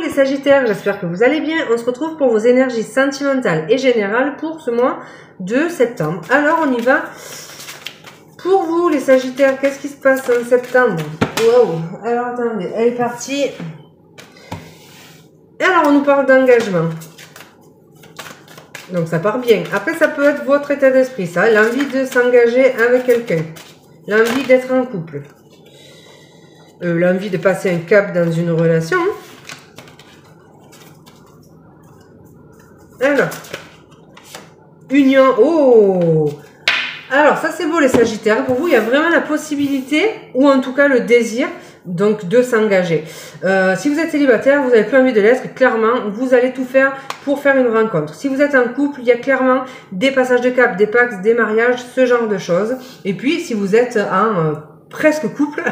les Sagittaires, j'espère que vous allez bien. On se retrouve pour vos énergies sentimentales et générales pour ce mois de septembre. Alors on y va. Pour vous les Sagittaires, qu'est-ce qui se passe en septembre? Wow. Alors attendez, elle est partie. Et alors on nous parle d'engagement. Donc ça part bien. Après ça peut être votre état d'esprit, ça. L'envie de s'engager avec quelqu'un. L'envie d'être en couple. L'envie de passer un cap dans une relation. Alors, union, oh! Alors, ça c'est beau les Sagittaires. Pour vous, il y a vraiment la possibilité, ou en tout cas le désir, donc de s'engager. Si vous êtes célibataire, vous n'avez plus envie de l'être, clairement, vous allez tout faire pour faire une rencontre. Si vous êtes en couple, il y a clairement des passages de cap, des pactes, des mariages, ce genre de choses. Et puis, si vous êtes en presque couple,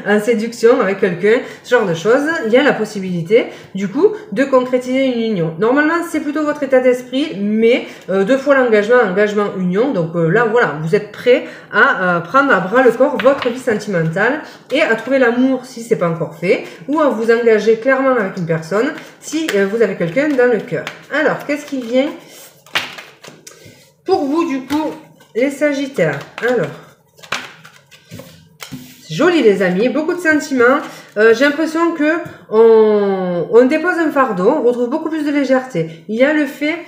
en séduction avec quelqu'un, ce genre de choses, il y a la possibilité, du coup, de concrétiser une union. Normalement, c'est plutôt votre état d'esprit, mais deux fois l'engagement, engagement, union. Donc là, voilà, vous êtes prêt à prendre à bras le corps votre vie sentimentale et à trouver l'amour si c'est pas encore fait, ou à vous engager clairement avec une personne si vous avez quelqu'un dans le cœur. Alors, qu'est-ce qui vient pour vous, du coup, les Sagittaires? Alors, joli les amis, beaucoup de sentiments. J'ai l'impression que on dépose un fardeau, on retrouve beaucoup plus de légèreté. Il y a le fait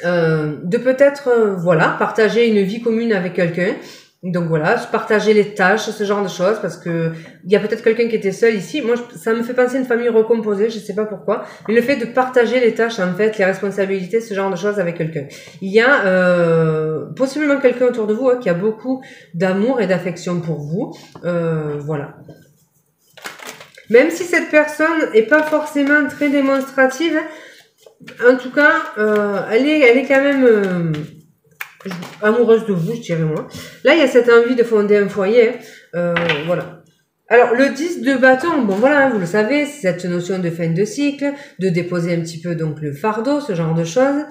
de peut-être voilà, partager une vie commune avec quelqu'un. Donc voilà, partager les tâches, ce genre de choses, parce que il y a peut-être quelqu'un qui était seul ici. Moi, ça me fait penser à une famille recomposée, je sais pas pourquoi. Mais le fait de partager les tâches, en fait, les responsabilités, ce genre de choses avec quelqu'un. Il y a possiblement quelqu'un autour de vous qui a beaucoup d'amour et d'affection pour vous. Voilà. Même si cette personne est pas forcément très démonstrative, en tout cas, elle est quand même amoureuse de vous, je dirais moi. Là, il y a cette envie de fonder un foyer. Voilà. Alors, le 10 de bâton, bon voilà, vous le savez, c'est cette notion de fin de cycle, de déposer un petit peu donc le fardeau, ce genre de choses.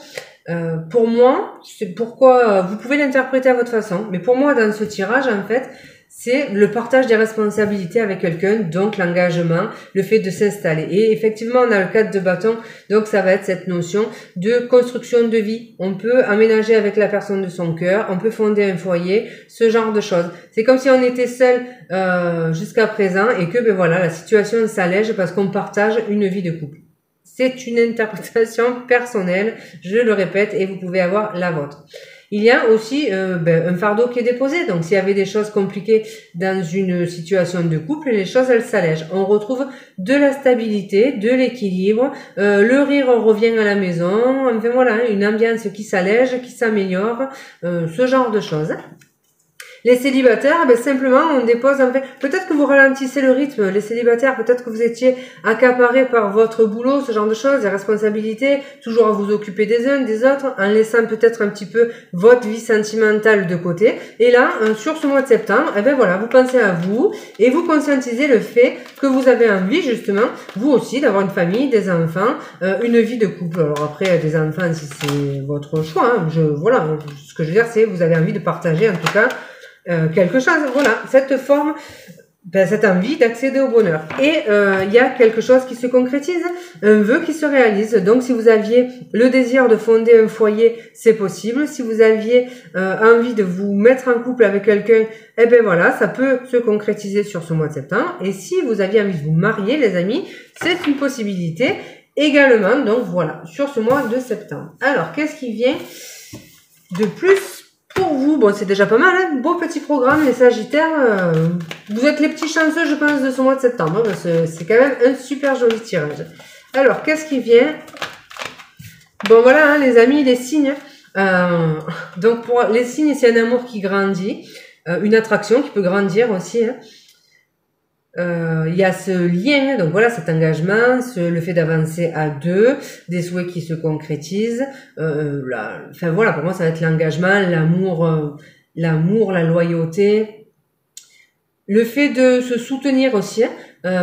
Pour moi, c'est pourquoi vous pouvez l'interpréter à votre façon, mais pour moi, dans ce tirage, en fait, c'est le partage des responsabilités avec quelqu'un, donc l'engagement, le fait de s'installer. Et effectivement, on a le 4 de bâton, donc ça va être cette notion de construction de vie. On peut aménager avec la personne de son cœur, on peut fonder un foyer, ce genre de choses. C'est comme si on était seul jusqu'à présent et que ben voilà, la situation s'allège parce qu'on partage une vie de couple. C'est une interprétation personnelle, je le répète, et vous pouvez avoir la vôtre. Il y a aussi un fardeau qui est déposé. Donc, s'il y avait des choses compliquées dans une situation de couple, les choses, elles s'allègent. On retrouve de la stabilité, de l'équilibre. Le rire revient à la maison. Enfin, voilà, une ambiance qui s'allège, qui s'améliore. Ce genre de choses. Les célibataires, ben simplement, on dépose en fait. Peut-être que vous ralentissez le rythme, les célibataires. Peut-être que vous étiez accaparés par votre boulot, ce genre de choses, les responsabilités, toujours à vous occuper des uns, des autres, en laissant peut-être un petit peu votre vie sentimentale de côté. Et là, sur ce mois de septembre, eh ben voilà, vous pensez à vous et vous conscientisez le fait que vous avez envie justement, vous aussi, d'avoir une famille, des enfants, une vie de couple. Alors après, des enfants, si c'est votre choix, hein, voilà, ce que je veux dire, c'est vous avez envie de partager en tout cas. Quelque chose, voilà, cette forme, cette envie d'accéder au bonheur. Et il y a quelque chose qui se concrétise, un vœu qui se réalise. Donc si vous aviez le désir de fonder un foyer, c'est possible. Si vous aviez envie de vous mettre en couple avec quelqu'un, eh ben voilà, ça peut se concrétiser sur ce mois de septembre. Et si vous aviez envie de vous marier, les amis, c'est une possibilité également. Donc voilà, sur ce mois de septembre. Alors, qu'est-ce qui vient de plus pour vous? Bon, c'est déjà pas mal, hein. Beau petit programme, les Sagittaires. Vous êtes les petits chanceux, je pense, de ce mois de septembre. C'est quand même un super joli tirage. Alors, qu'est-ce qui vient? Bon, voilà, hein, les amis, les signes. Donc, pour les signes, c'est un amour qui grandit. Une attraction qui peut grandir aussi, hein. Il y a ce lien, donc voilà, cet engagement, le fait d'avancer à deux, des souhaits qui se concrétisent. Enfin voilà, pour moi, ça va être l'engagement, l'amour, la loyauté, le fait de se soutenir aussi, hein,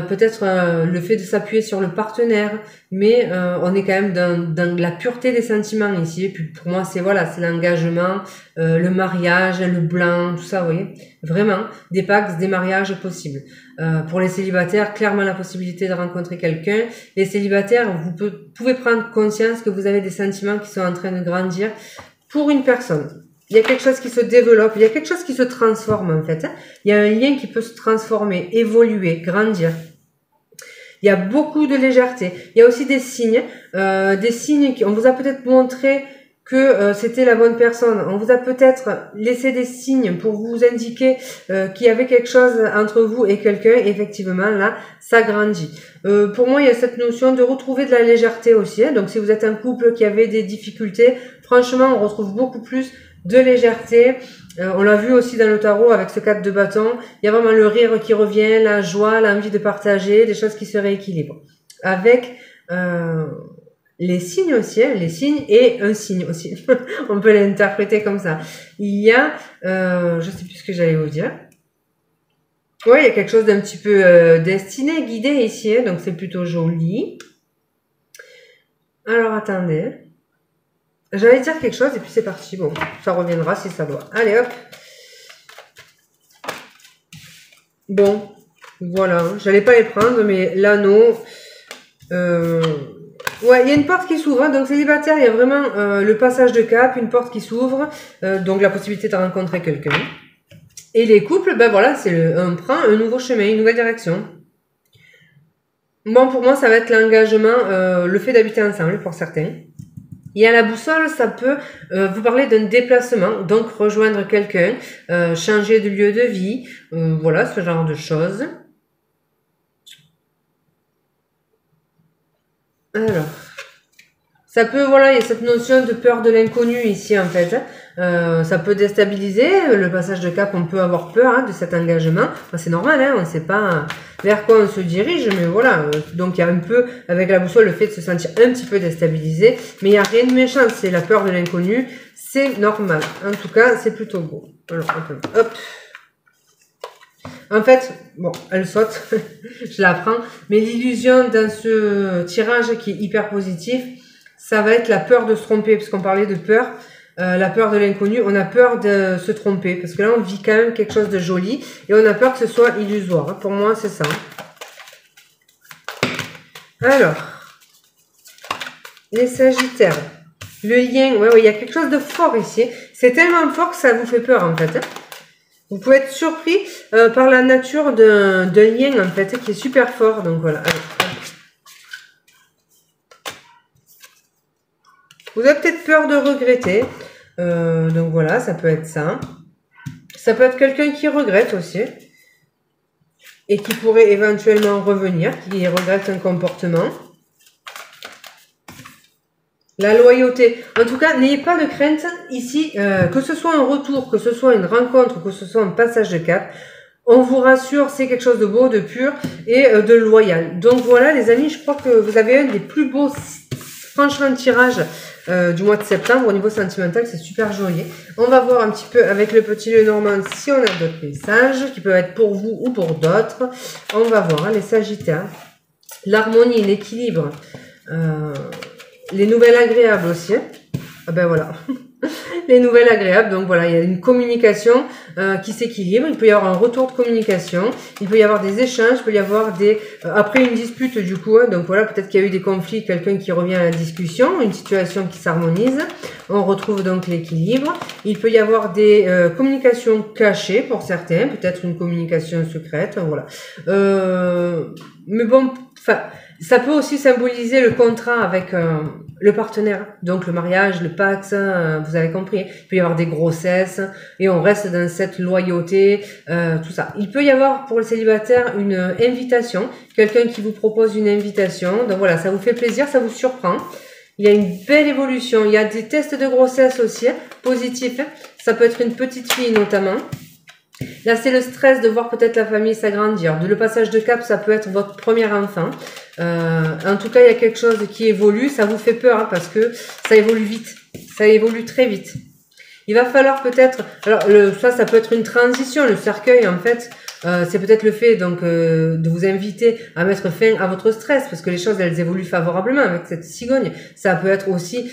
peut-être le fait de s'appuyer sur le partenaire, mais on est quand même dans la pureté des sentiments ici. Et puis pour moi, c'est voilà, c'est l'engagement, le mariage, le blanc, tout ça, vous voyez. Vraiment, des pactes, des mariages possibles. Pour les célibataires, clairement la possibilité de rencontrer quelqu'un. Les célibataires, vous pouvez prendre conscience que vous avez des sentiments qui sont en train de grandir pour une personne. Il y a quelque chose qui se développe, il y a quelque chose qui se transforme en fait. Il y a un lien qui peut se transformer, évoluer, grandir. Il y a beaucoup de légèreté. Il y a aussi des signes qui, on vous a peut-être montré que c'était la bonne personne. On vous a peut-être laissé des signes pour vous indiquer qu'il y avait quelque chose entre vous et quelqu'un. Effectivement, là, ça grandit. Pour moi, il y a cette notion de retrouver de la légèreté aussi. Donc, si vous êtes un couple qui avait des difficultés, franchement, on retrouve beaucoup plus de légèreté. On l'a vu aussi dans le tarot avec ce 4 de bâton. Il y a vraiment le rire qui revient, la joie, l'envie de partager, des choses qui se rééquilibrent. Avec les signes aussi, les signes et un signe aussi. On peut l'interpréter comme ça. Il y a, je sais plus ce que j'allais vous dire. Ouais, il y a quelque chose d'un petit peu destiné, guidé ici, donc c'est plutôt joli. Alors attendez. J'allais dire quelque chose et puis c'est parti. Bon, ça reviendra si ça doit. Allez hop. Bon, voilà. J'allais pas les prendre, mais l'anneau. Ouais, il y a une porte qui s'ouvre. Donc célibataire, il y a vraiment le passage de cap, une porte qui s'ouvre. Donc la possibilité de rencontrer quelqu'un. Et les couples, ben voilà, c'est un un nouveau chemin, une nouvelle direction. Bon, pour moi, ça va être l'engagement, le fait d'habiter ensemble pour certains. Il y a la boussole, ça peut vous parler d'un déplacement, donc rejoindre quelqu'un, changer de lieu de vie, voilà, ce genre de choses. Alors, ça peut, voilà, il y a cette notion de peur de l'inconnu ici en fait. Ça peut déstabiliser le passage de cap, on peut avoir peur de cet engagement. Enfin, c'est normal, hein, on ne sait pas vers quoi on se dirige, mais voilà. Donc il y a un peu, avec la boussole, le fait de se sentir un petit peu déstabilisé, mais il n'y a rien de méchant, c'est la peur de l'inconnu, c'est normal. En tout cas, c'est plutôt beau. Alors, hop. En fait, bon, elle saute, je la prends, mais l'illusion dans ce tirage qui est hyper positif, ça va être la peur de se tromper, parce qu'on parlait de peur. La peur de l'inconnu, on a peur de se tromper, parce que là on vit quand même quelque chose de joli, et on a peur que ce soit illusoire, pour moi c'est ça. Alors, les sagittaires, le lien, ouais, il y a quelque chose de fort ici, c'est tellement fort que ça vous fait peur en fait. Vous pouvez être surpris par la nature d'un lien en fait, qui est super fort, donc voilà. Allez. Vous avez peut-être peur de regretter. Donc voilà, ça peut être ça. Ça peut être quelqu'un qui regrette aussi. Et qui pourrait éventuellement revenir, qui regrette un comportement. La loyauté. En tout cas, n'ayez pas de crainte ici, que ce soit un retour, que ce soit une rencontre, que ce soit un passage de cap. On vous rassure, c'est quelque chose de beau, de pur et de loyal. Donc voilà les amis, je crois que vous avez un des plus beaux, franchement, tirages du mois de septembre au niveau sentimental, c'est super joli. On va voir un petit peu avec le petit Lenormand si on a d'autres messages qui peuvent être pour vous ou pour d'autres. On va voir les sagittaires, l'harmonie, l'équilibre, les nouvelles agréables aussi. Ah ben voilà. Les nouvelles agréables, donc voilà, il y a une communication qui s'équilibre, il peut y avoir un retour de communication, il peut y avoir des échanges, il peut y avoir des... après une dispute du coup, donc voilà, peut-être qu'il y a eu des conflits, quelqu'un qui revient à la discussion, une situation qui s'harmonise, on retrouve donc l'équilibre. Il peut y avoir des communications cachées pour certains, peut-être une communication secrète, voilà. Mais bon, enfin... Ça peut aussi symboliser le contrat avec le partenaire, donc le mariage, le pacte, vous avez compris. Il peut y avoir des grossesses et on reste dans cette loyauté, tout ça. Il peut y avoir pour le célibataire une invitation, quelqu'un qui vous propose une invitation. Donc voilà, ça vous fait plaisir, ça vous surprend. Il y a une belle évolution. Il y a des tests de grossesse aussi, positifs. Ça peut être une petite fille notamment. Là, c'est le stress de voir peut-être la famille s'agrandir. Le passage de cap, ça peut être votre premier enfant. En tout cas, il y a quelque chose qui évolue. Ça vous fait peur parce que ça évolue vite. Ça évolue très vite. Il va falloir peut-être... Alors, ça peut être une transition. Le cercueil, en fait, c'est peut-être le fait donc de vous inviter à mettre fin à votre stress, parce que les choses elles évoluent favorablement avec cette cigogne. Ça peut être aussi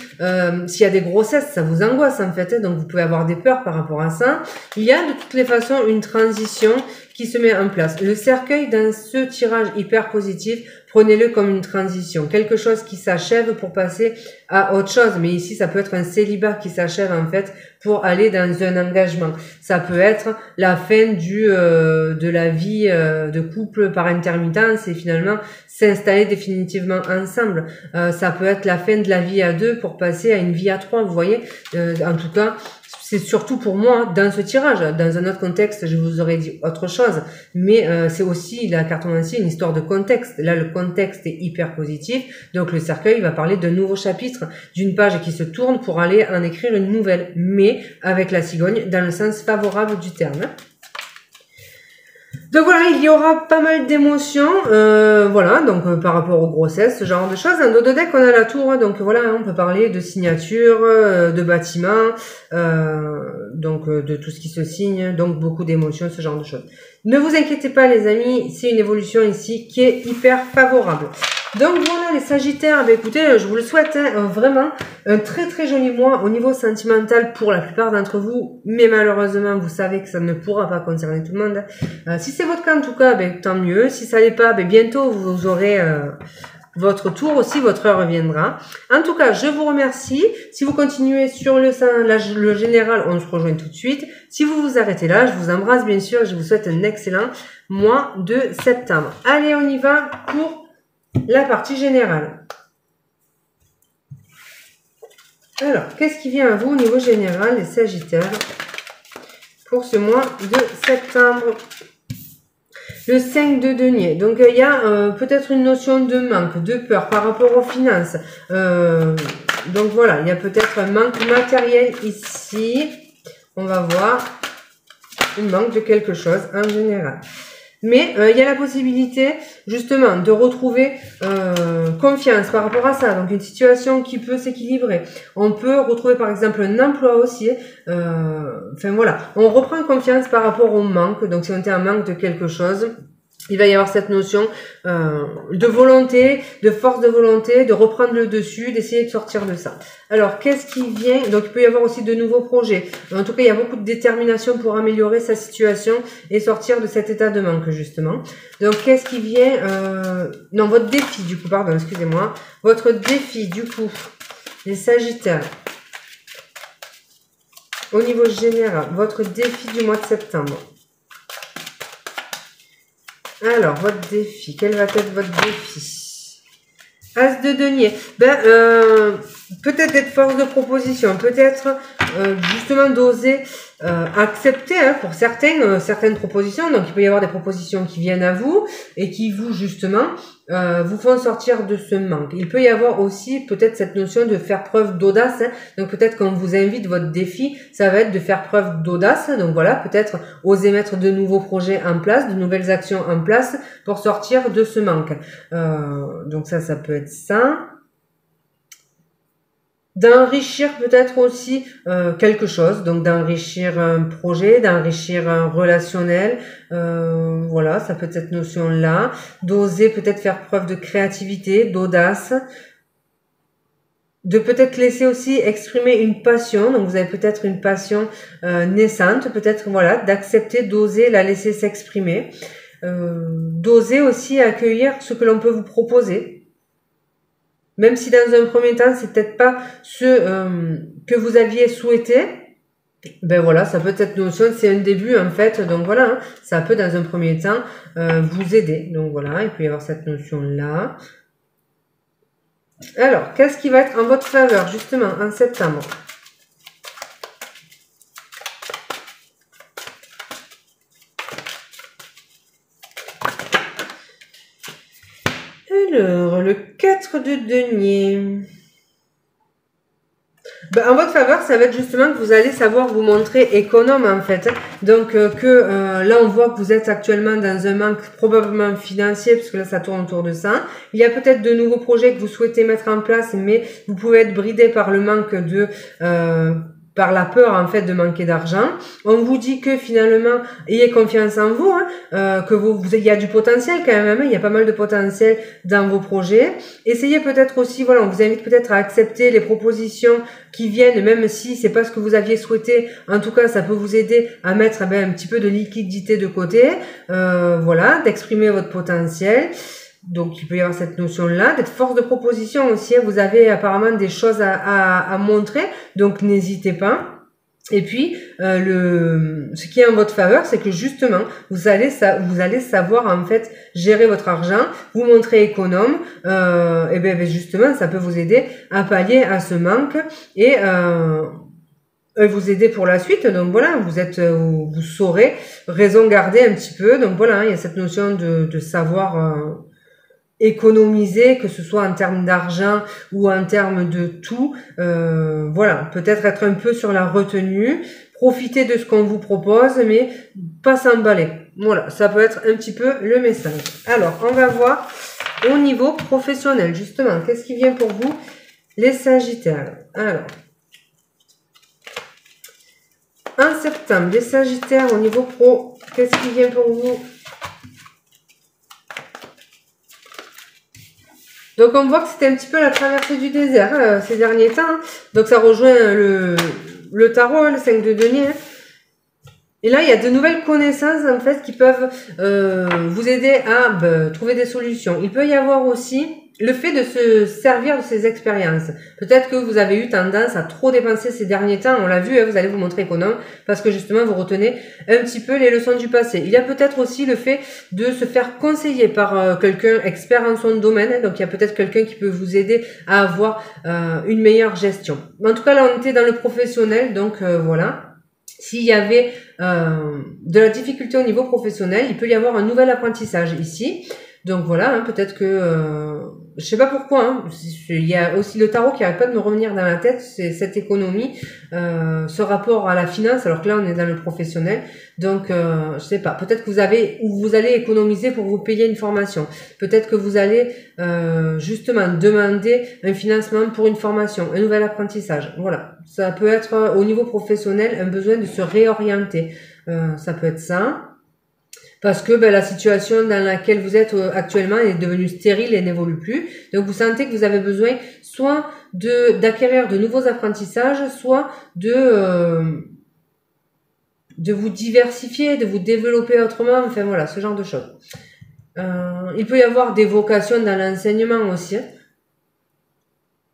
s'il y a des grossesses, ça vous angoisse en fait, donc vous pouvez avoir des peurs par rapport à ça. Il y a de toutes les façons une transition qui se met en place. Le cercueil dans ce tirage hyper positif, prenez-le comme une transition, quelque chose qui s'achève pour passer à autre chose. Mais ici, ça peut être un célibat qui s'achève en fait pour aller dans un engagement. Ça peut être la fin de la vie de couple par intermittence et finalement s'installer définitivement ensemble. Ça peut être la fin de la vie à deux pour passer à une vie à trois. Vous voyez, en tout cas. C'est surtout pour moi dans ce tirage. Dans un autre contexte, je vous aurais dit autre chose. Mais c'est aussi, la cartomancie, une histoire de contexte. Là, le contexte est hyper positif. Donc, le cercueil va parler d'un nouveau chapitre, d'une page qui se tourne pour aller en écrire une nouvelle. Mais avec la cigogne, dans le sens favorable du terme. Donc voilà, il y aura pas mal d'émotions, voilà, donc par rapport aux grossesses, ce genre de choses. Dans d'autres decks, on a la tour, donc voilà, on peut parler de signature, de bâtiments, donc de tout ce qui se signe, donc beaucoup d'émotions, ce genre de choses. Ne vous inquiétez pas les amis, c'est une évolution ici qui est hyper favorable. Donc voilà les Sagittaires, ben écoutez, je vous le souhaite, hein, vraiment un très très joli mois au niveau sentimental pour la plupart d'entre vous, mais malheureusement vous savez que ça ne pourra pas concerner tout le monde. Si c'est votre cas en tout cas, ben, tant mieux, si ça l'est pas, ben, bientôt vous aurez votre tour aussi, votre heure reviendra. En tout cas, je vous remercie. Si vous continuez sur le général, on se rejoint tout de suite. Si vous vous arrêtez là, je vous embrasse bien sûr, je vous souhaite un excellent mois de septembre. Allez, on y va pour la partie générale. Alors, qu'est-ce qui vient à vous au niveau général, les Sagittaires, pour ce mois de septembre? Le 5 de denier. Donc, il y a peut-être une notion de manque, de peur par rapport aux finances. Donc, voilà, il y a peut-être un manque matériel ici. On va voir. Un manque de quelque chose en général. Mais il y a la possibilité justement de retrouver confiance par rapport à ça. Donc une situation qui peut s'équilibrer. On peut retrouver par exemple un emploi aussi. Enfin voilà, on reprend confiance par rapport au manque. Donc si on était en manque de quelque chose, il va y avoir cette notion de volonté, de force de volonté, de reprendre le dessus, d'essayer de sortir de ça. Alors, qu'est-ce qui vient? Donc, il peut y avoir aussi de nouveaux projets. En tout cas, il y a beaucoup de détermination pour améliorer sa situation et sortir de cet état de manque, justement. Donc, qu'est-ce qui vient? Non, votre défi, du coup, pardon, excusez-moi. Votre défi, du coup, les Sagittaires. Au niveau général, votre défi du mois de septembre. Alors, votre défi, quel va être votre défi? As de denier. Ben, peut-être être force de proposition, peut-être justement d'oser accepter pour certaines propositions. Donc, il peut y avoir des propositions qui viennent à vous et qui vous, justement, vous font sortir de ce manque. Il peut y avoir aussi peut-être cette notion de faire preuve d'audace. Donc, peut-être quand on vous invite, votre défi, ça va être de faire preuve d'audace. Donc, voilà, peut-être oser mettre de nouveaux projets en place, de nouvelles actions en place pour sortir de ce manque. Donc, ça peut être ça. D'enrichir peut-être aussi quelque chose, donc d'enrichir un projet, d'enrichir un relationnel, voilà, ça peut être cette notion-là, d'oser peut-être faire preuve de créativité, d'audace, de peut-être laisser aussi exprimer une passion, donc vous avez peut-être une passion naissante, peut-être voilà, d'accepter, d'oser la laisser s'exprimer, d'oser aussi accueillir ce que l'on peut vous proposer. Même si dans un premier temps, c'est peut-être pas ce que vous aviez souhaité, ben voilà, ça peut être notion, c'est un début en fait, donc voilà, hein, ça peut dans un premier temps vous aider. Donc voilà, il peut y avoir cette notion-là. Alors, qu'est-ce qui va être en votre faveur justement en septembre? Alors, le 4 de denier. Ben, en votre faveur, ça va être justement que vous allez savoir vous montrer économe en fait. Donc là, on voit que vous êtes actuellement dans un manque probablement financier, parce que là, ça tourne autour de ça. Il y a peut-être de nouveaux projets que vous souhaitez mettre en place, mais vous pouvez être bridé par le manque de par la peur en fait de manquer d'argent. On vous dit que finalement, ayez confiance en vous, hein, que il y a du potentiel quand même, hein, il y a pas mal de potentiel dans vos projets. Essayez peut-être aussi, voilà, on vous invite peut-être à accepter les propositions qui viennent, même si c'est pas ce que vous aviez souhaité. En tout cas, ça peut vous aider à mettre un petit peu de liquidité de côté, voilà, d'exprimer votre potentiel. Donc, il peut y avoir cette notion-là, d'être force de proposition aussi. Vous avez apparemment des choses à montrer, donc n'hésitez pas. Et puis, ce qui est en votre faveur, c'est que justement, vous allez savoir en fait gérer votre argent, vous montrer économe, et bien justement, ça peut vous aider à pallier à ce manque et vous aider pour la suite. Donc voilà, vous saurez raison garder un petit peu. Donc voilà, il y a cette notion de savoir économiser, que ce soit en termes d'argent ou en termes de tout. Voilà, peut-être être un peu sur la retenue, profiter de ce qu'on vous propose, mais pas s'emballer. Voilà, ça peut être un petit peu le message. Alors, on va voir au niveau professionnel, justement. Qu'est-ce qui vient pour vous, les Sagittaires? Alors, en septembre, les Sagittaires au niveau pro, qu'est-ce qui vient pour vous? Donc, on voit que c'était un petit peu la traversée du désert ces derniers temps. Hein. Donc, ça rejoint le tarot, le 5 de denier. Hein. Et là, il y a de nouvelles connaissances, en fait, qui peuvent vous aider à trouver des solutions. Il peut y avoir aussi le fait de se servir de ces expériences. Peut-être que vous avez eu tendance à trop dépenser ces derniers temps. On l'a vu, hein, vous allez vous montrer économe parce que justement, vous retenez un petit peu les leçons du passé. Il y a peut-être aussi le fait de se faire conseiller par quelqu'un expert en son domaine. Hein, donc, il y a peut-être quelqu'un qui peut vous aider à avoir une meilleure gestion. En tout cas, là, on était dans le professionnel. Donc, voilà. S'il y avait de la difficulté au niveau professionnel, il peut y avoir un nouvel apprentissage ici. Donc voilà, hein, peut-être que je sais pas pourquoi, hein, il y a aussi le tarot qui arrête pas de me revenir dans la tête, c'est cette économie, ce rapport à la finance, alors que là on est dans le professionnel. Donc je sais pas, peut-être que vous allez économiser pour vous payer une formation. Peut-être que vous allez justement demander un financement pour une formation, un nouvel apprentissage. Voilà, ça peut être au niveau professionnel un besoin de se réorienter. Ça peut être ça. Parce que la situation dans laquelle vous êtes actuellement est devenue stérile et n'évolue plus. Donc vous sentez que vous avez besoin soit d'acquérir de nouveaux apprentissages, soit de vous diversifier, de vous développer autrement, enfin voilà, ce genre de choses. Il peut y avoir des vocations dans l'enseignement aussi.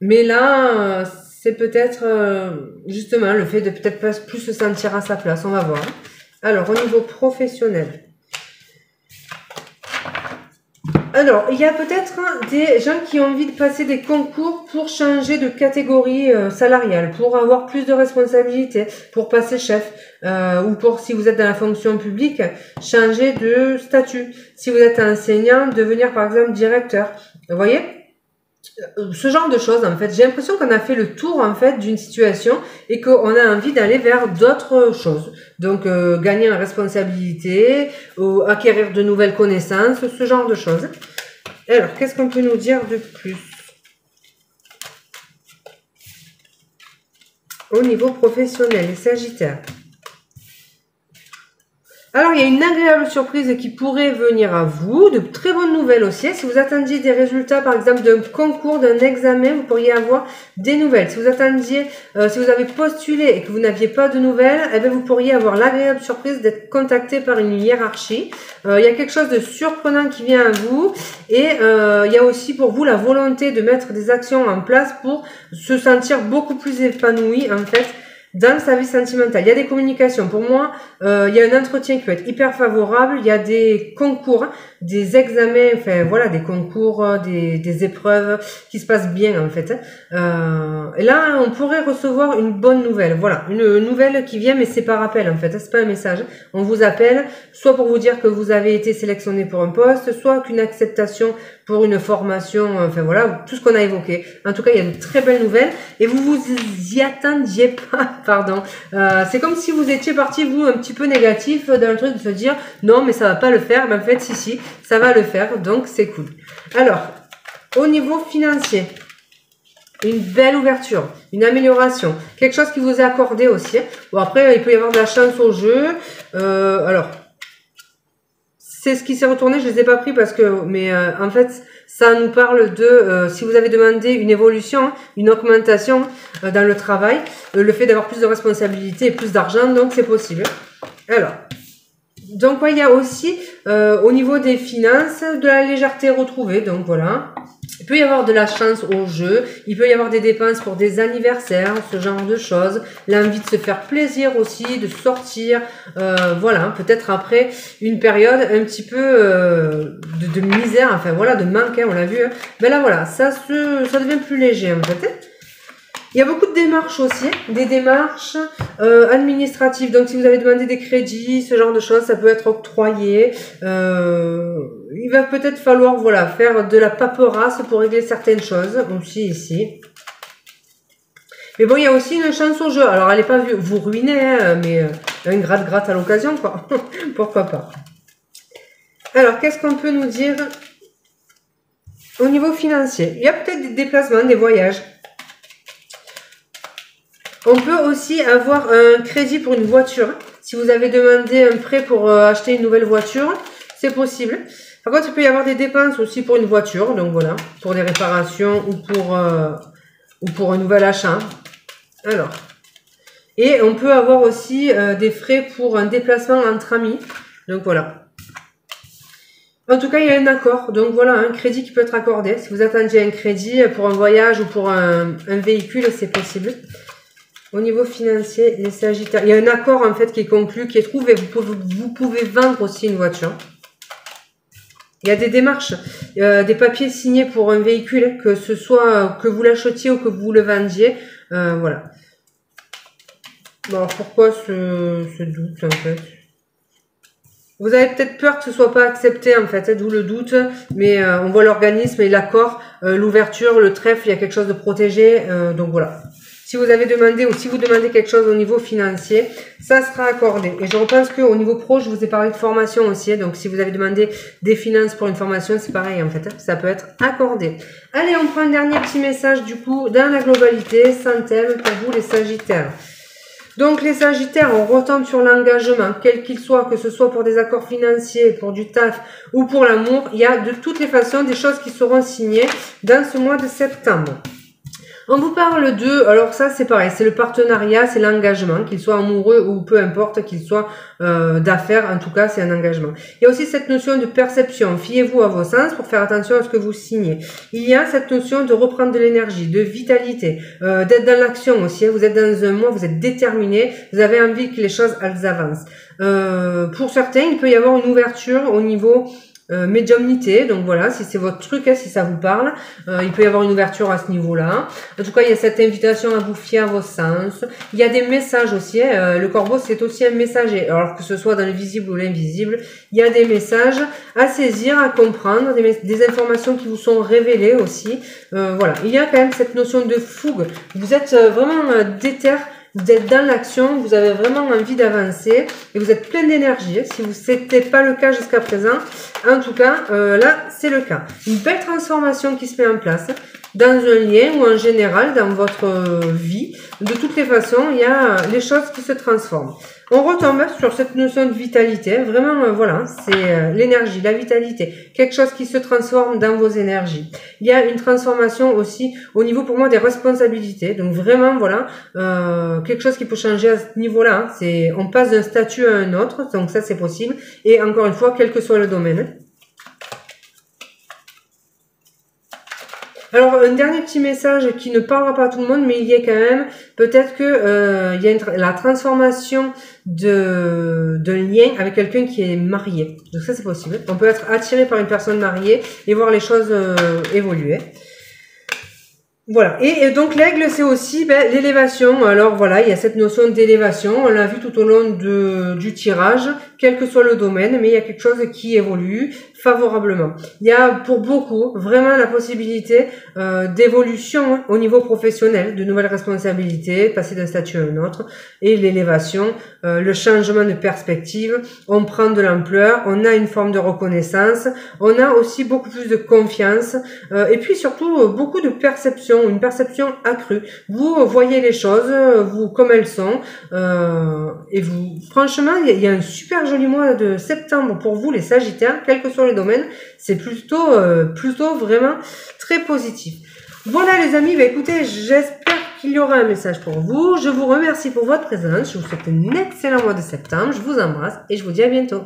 Mais là, c'est peut-être justement le fait de peut-être pas plus se sentir à sa place, on va voir. Alors, au niveau professionnel. Alors, il y a peut-être des gens qui ont envie de passer des concours pour changer de catégorie salariale, pour avoir plus de responsabilités, pour passer chef, ou pour, si vous êtes dans la fonction publique, changer de statut. Si vous êtes enseignant, devenir par exemple directeur. Vous voyez ? Ce genre de choses, en fait. J'ai l'impression qu'on a fait le tour, en fait, d'une situation et qu'on a envie d'aller vers d'autres choses. Donc, gagner en responsabilité, acquérir de nouvelles connaissances, ce genre de choses. Alors, qu'est-ce qu'on peut nous dire de plus? Au niveau professionnel, les Sagittaires. Alors, il y a une agréable surprise qui pourrait venir à vous, de très bonnes nouvelles aussi. Si vous attendiez des résultats, par exemple, d'un concours, d'un examen, vous pourriez avoir des nouvelles. Si vous attendiez, si vous avez postulé et que vous n'aviez pas de nouvelles, eh bien, vous pourriez avoir l'agréable surprise d'être contacté par une hiérarchie. Il y a quelque chose de surprenant qui vient à vous et il y a aussi pour vous la volonté de mettre des actions en place pour se sentir beaucoup plus épanoui, en fait, dans sa vie sentimentale. Il y a des communications. Pour moi, il y a un entretien qui peut être hyper favorable. Il y a des concours, des examens, enfin voilà, des concours, des épreuves qui se passent bien en fait. Et là, on pourrait recevoir une bonne nouvelle. Voilà, une nouvelle qui vient, mais c'est par appel en fait. C'est pas un message. On vous appelle, soit pour vous dire que vous avez été sélectionné pour un poste, soit qu'une acceptation pour une formation. Enfin voilà, tout ce qu'on a évoqué. En tout cas, il y a de très belles nouvelles et vous vous y attendiez pas. Pardon. C'est comme si vous étiez parti, vous, un petit peu négatif dans le truc de se dire non, mais ça va pas le faire. Mais en fait, si, ça va le faire. Donc, c'est cool. Alors, au niveau financier, une belle ouverture, une amélioration, quelque chose qui vous est accordé aussi. Bon, après, il peut y avoir de la chance au jeu. Alors, c'est ce qui s'est retourné, je ne les ai pas pris parce que, mais en fait, ça nous parle de, si vous avez demandé une évolution, une augmentation dans le travail, le fait d'avoir plus de responsabilités et plus d'argent, donc c'est possible. Alors, donc ouais, il y a aussi, au niveau des finances, de la légèreté retrouvée, donc voilà. Il peut y avoir de la chance au jeu, il peut y avoir des dépenses pour des anniversaires, ce genre de choses, l'envie de se faire plaisir aussi, de sortir, voilà, peut-être après une période un petit peu de misère, enfin voilà, de manque, hein, on l'a vu, hein. Mais là voilà, ça devient plus léger en fait. Il y a beaucoup de démarches aussi, des démarches administratives. Donc, si vous avez demandé des crédits, ce genre de choses, ça peut être octroyé. Il va peut-être falloir, voilà, faire de la paperasse pour régler certaines choses aussi ici. Mais bon, il y a aussi une chance au jeu. Alors, elle n'est pas vous ruiner, hein, mais un gratte-gratte à l'occasion, quoi. Pourquoi pas. Alors, qu'est-ce qu'on peut nous dire au niveau financier? Il y a peut-être des déplacements, des voyages. On peut aussi avoir un crédit pour une voiture. Si vous avez demandé un prêt pour acheter une nouvelle voiture, c'est possible. Par contre, il peut y avoir des dépenses aussi pour une voiture. Donc voilà, pour des réparations ou pour un nouvel achat. Alors, et on peut avoir aussi des frais pour un déplacement entre amis. Donc voilà. En tout cas, il y a un accord. Donc voilà, un crédit qui peut être accordé. Si vous attendiez un crédit pour un voyage ou pour un véhicule, c'est possible. Au niveau financier, les Sagittaires, il y a un accord en fait qui est conclu, qui est trouvé. Vous pouvez vendre aussi une voiture. Il y a des démarches, des papiers signés pour un véhicule, que ce soit que vous l'achetiez ou que vous le vendiez. Voilà. Bon, alors pourquoi ce doute en fait? Vous avez peut-être peur que ce soit pas accepté en fait, d'où le doute, mais on voit l'organisme et l'accord, l'ouverture, le trèfle, il y a quelque chose de protégé, donc voilà. Si vous avez demandé ou si vous demandez quelque chose au niveau financier, ça sera accordé. Et je repense qu'au niveau pro, je vous ai parlé de formation aussi. Donc, si vous avez demandé des finances pour une formation, c'est pareil en fait. Ça peut être accordé. Allez, on prend un dernier petit message du coup dans la globalité, sans thème pour vous les Sagittaires. Donc, les Sagittaires, on retombe sur l'engagement, quel qu'il soit, que ce soit pour des accords financiers, pour du taf ou pour l'amour. Il y a de toutes les façons des choses qui seront signées dans ce mois de septembre. On vous parle de, alors ça c'est pareil, c'est le partenariat, c'est l'engagement, qu'il soit amoureux ou peu importe, qu'il soit d'affaires, en tout cas c'est un engagement. Il y a aussi cette notion de perception, fiez-vous à vos sens pour faire attention à ce que vous signez. Il y a cette notion de reprendre de l'énergie, de vitalité, d'être dans l'action aussi, vous êtes dans un mois, vous êtes déterminé, vous avez envie que les choses elles avancent. Pour certains, il peut y avoir une ouverture au niveau médiumnité, donc voilà, si c'est votre truc, hein, si ça vous parle, il peut y avoir une ouverture à ce niveau-là. En tout cas, il y a cette invitation à vous fier à vos sens. Il y a des messages aussi, hein, le corbeau c'est aussi un messager, alors que ce soit dans le visible ou l'invisible, il y a des messages à saisir, à comprendre, des informations qui vous sont révélées aussi. Voilà, il y a quand même cette notion de fougue, vous êtes vraiment déter. Vous êtes dans l'action, vous avez vraiment envie d'avancer et vous êtes plein d'énergie. Si ce n'était pas le cas jusqu'à présent, en tout cas, là, c'est le cas. Une belle transformation qui se met en place dans un lien ou en général dans votre vie. De toutes les façons, il y a les choses qui se transforment. On retombe sur cette notion de vitalité. Vraiment, voilà, c'est l'énergie, la vitalité. Quelque chose qui se transforme dans vos énergies. Il y a une transformation aussi au niveau, pour moi, des responsabilités. Donc vraiment, voilà, quelque chose qui peut changer à ce niveau-là. Hein. On passe d'un statut à un autre, donc ça, c'est possible. Et encore une fois, quel que soit le domaine. Alors, un dernier petit message qui ne parlera pas à tout le monde, mais il y est quand même. Peut-être que il y a la transformation d'un lien avec quelqu'un qui est marié. Donc ça, c'est possible. On peut être attiré par une personne mariée et voir les choses évoluer. Voilà. Et donc l'aigle, c'est aussi l'élévation. Alors voilà, il y a cette notion d'élévation. On l'a vu tout au long du tirage. quel que soit le domaine, mais il y a quelque chose qui évolue favorablement. Il y a pour beaucoup vraiment la possibilité d'évolution au niveau professionnel, de nouvelles responsabilités, passer d'un statut à un autre, et l'élévation, le changement de perspective, on prend de l'ampleur, on a une forme de reconnaissance, on a aussi beaucoup plus de confiance, et puis surtout beaucoup de perception, une perception accrue. Vous voyez les choses, vous comme elles sont, et vous, franchement, il y a un super joli mois de septembre pour vous les Sagittaires, quel que soit le domaine, c'est plutôt vraiment très positif. Voilà les amis, bah écoutez, j'espère qu'il y aura un message pour vous. Je vous remercie pour votre présence, je vous souhaite un excellent mois de septembre, je vous embrasse et je vous dis à bientôt.